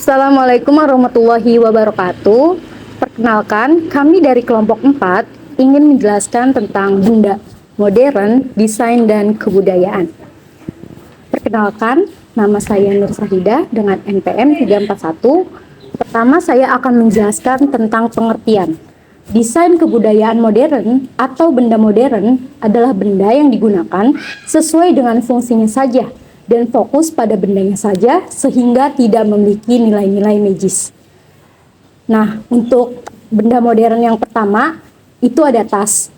Assalamualaikum warahmatullahi wabarakatuh. Perkenalkan, kami dari kelompok 4 ingin menjelaskan tentang benda modern, desain, dan kebudayaan. Perkenalkan, nama saya Nur Sahidah dengan NPM 341. Pertama, saya akan menjelaskan tentang pengertian. Desain kebudayaan modern atau benda modern adalah benda yang digunakan sesuai dengan fungsinya saja dan fokus pada bendanya saja sehingga tidak memiliki nilai-nilai magis. Nah, untuk benda modern yang pertama itu ada tas.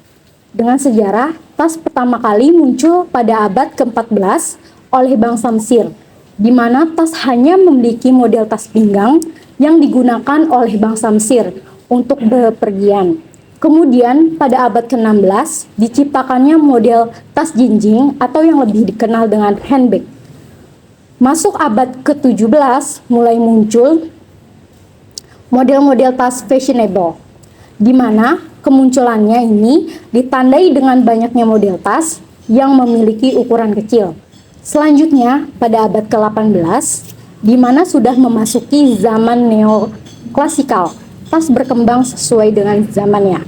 Dengan sejarah, tas pertama kali muncul pada abad ke-14 oleh bangsa Mesir, di mana tas hanya memiliki model tas pinggang yang digunakan oleh bangsa Mesir untuk bepergian. Kemudian pada abad ke-16 diciptakannya model tas jinjing atau yang lebih dikenal dengan handbag. Masuk abad ke-17 mulai muncul model-model tas fashionable, di mana kemunculannya ini ditandai dengan banyaknya model tas yang memiliki ukuran kecil. Selanjutnya pada abad ke-18, di mana sudah memasuki zaman neoklasikal, tas berkembang sesuai dengan zamannya.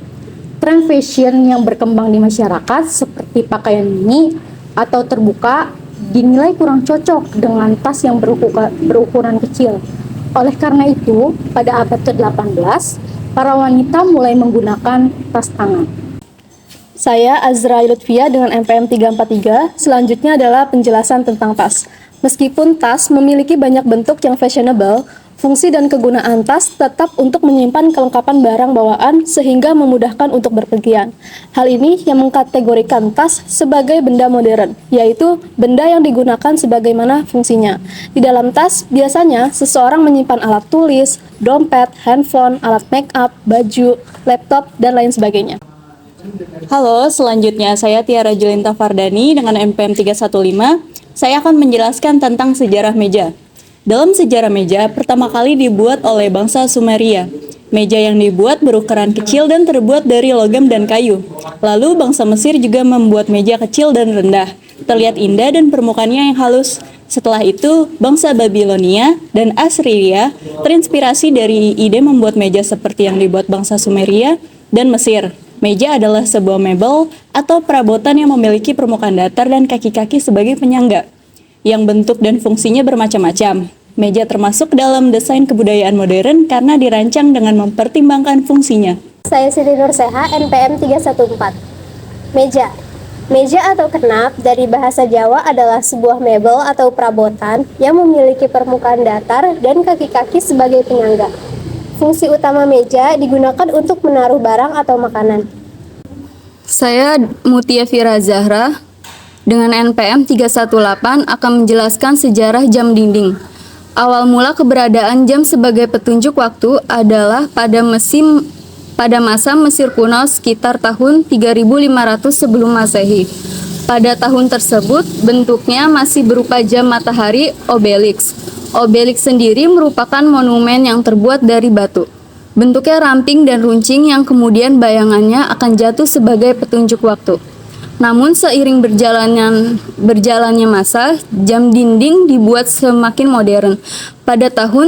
Tren fashion yang berkembang di masyarakat seperti pakaian mini atau terbuka dinilai kurang cocok dengan tas yang berukuran kecil. Oleh karena itu, pada abad ke-18, para wanita mulai menggunakan tas tangan. Saya Azra Lutfia dengan NPM 343. Selanjutnya adalah penjelasan tentang tas. Meskipun tas memiliki banyak bentuk yang fashionable, fungsi dan kegunaan tas tetap untuk menyimpan kelengkapan barang bawaan sehingga memudahkan untuk berpergian. Hal ini yang mengkategorikan tas sebagai benda modern, yaitu benda yang digunakan sebagaimana fungsinya. Di dalam tas, biasanya seseorang menyimpan alat tulis, dompet, handphone, alat make up, baju, laptop, dan lain sebagainya. Halo, selanjutnya saya Tiara Julinta Fardani dengan NPM 315. Saya akan menjelaskan tentang sejarah meja. Dalam sejarah meja, pertama kali dibuat oleh bangsa Sumeria. Meja yang dibuat berukuran kecil dan terbuat dari logam dan kayu. Lalu bangsa Mesir juga membuat meja kecil dan rendah, terlihat indah dan permukaannya yang halus. Setelah itu, bangsa Babilonia dan Assyria terinspirasi dari ide membuat meja seperti yang dibuat bangsa Sumeria dan Mesir. Meja adalah sebuah mebel atau perabotan yang memiliki permukaan datar dan kaki-kaki sebagai penyangga, yang bentuk dan fungsinya bermacam-macam. Meja termasuk dalam desain kebudayaan modern karena dirancang dengan mempertimbangkan fungsinya. Saya Siti Nur Seha, NPM 314. Meja. Meja atau kenap dari bahasa Jawa adalah sebuah mebel atau perabotan yang memiliki permukaan datar dan kaki-kaki sebagai penyangga. Fungsi utama meja digunakan untuk menaruh barang atau makanan. Saya Mutia Fira Zahra dengan NPM 318 akan menjelaskan sejarah jam dinding. Awal mula keberadaan jam sebagai petunjuk waktu adalah pada masa Mesir kuno sekitar tahun 3500 sebelum Masehi. Pada tahun tersebut, bentuknya masih berupa jam matahari obelisk. Obelisk sendiri merupakan monumen yang terbuat dari batu. Bentuknya ramping dan runcing yang kemudian bayangannya akan jatuh sebagai petunjuk waktu. Namun seiring berjalannya masa, jam dinding dibuat semakin modern. Pada tahun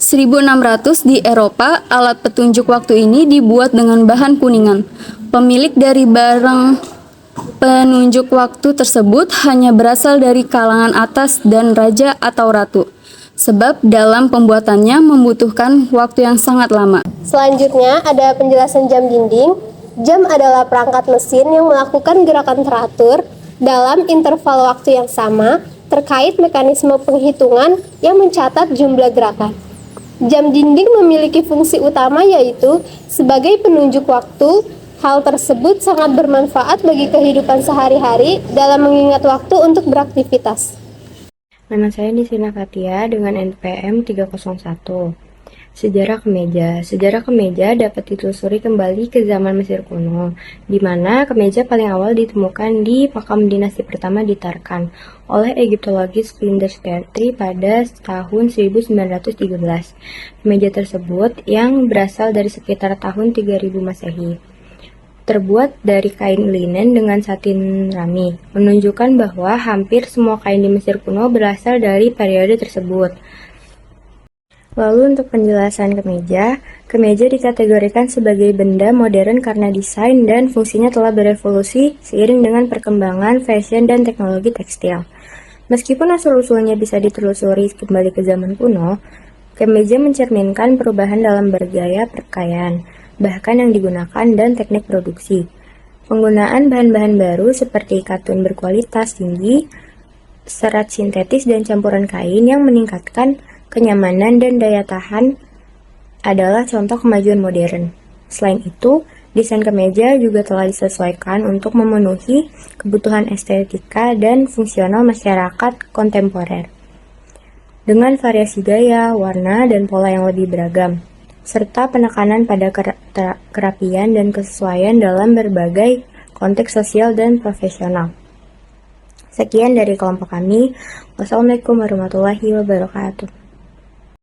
1600 di Eropa, alat petunjuk waktu ini dibuat dengan bahan kuningan. Pemilik dari barang penunjuk waktu tersebut hanya berasal dari kalangan atas dan raja atau ratu, sebab dalam pembuatannya membutuhkan waktu yang sangat lama. Selanjutnya ada penjelasan jam dinding. Jam adalah perangkat mesin yang melakukan gerakan teratur dalam interval waktu yang sama terkait mekanisme penghitungan yang mencatat jumlah gerakan. Jam dinding memiliki fungsi utama yaitu sebagai penunjuk waktu. Hal tersebut sangat bermanfaat bagi kehidupan sehari-hari dalam mengingat waktu untuk beraktivitas. Nama saya Nisina Fatia dengan NPM 301. Sejarah kemeja. Sejarah kemeja dapat ditelusuri kembali ke zaman Mesir kuno, di mana kemeja paling awal ditemukan di makam dinasti pertama di Tarkan oleh Egyptologis Flinders Petrie pada tahun 1913. Kemeja tersebut yang berasal dari sekitar tahun 3000 Masehi. Terbuat dari kain linen dengan satin rami, menunjukkan bahwa hampir semua kain di Mesir kuno berasal dari periode tersebut. Lalu untuk penjelasan kemeja dikategorikan sebagai benda modern karena desain dan fungsinya telah berevolusi seiring dengan perkembangan fashion dan teknologi tekstil. Meskipun asal-usulnya bisa ditelusuri kembali ke zaman kuno, kemeja mencerminkan perubahan dalam bergaya pakaian, bahkan yang digunakan dan teknik produksi. Penggunaan bahan-bahan baru seperti katun berkualitas tinggi, serat sintetis dan campuran kain yang meningkatkan kenyamanan dan daya tahan adalah contoh kemajuan modern. Selain itu, desain kemeja juga telah disesuaikan untuk memenuhi kebutuhan estetika dan fungsional masyarakat kontemporer, dengan variasi gaya, warna, dan pola yang lebih beragam, serta penekanan pada kerapian dan kesesuaian dalam berbagai konteks sosial dan profesional. Sekian dari kelompok kami. Wassalamualaikum warahmatullahi wabarakatuh.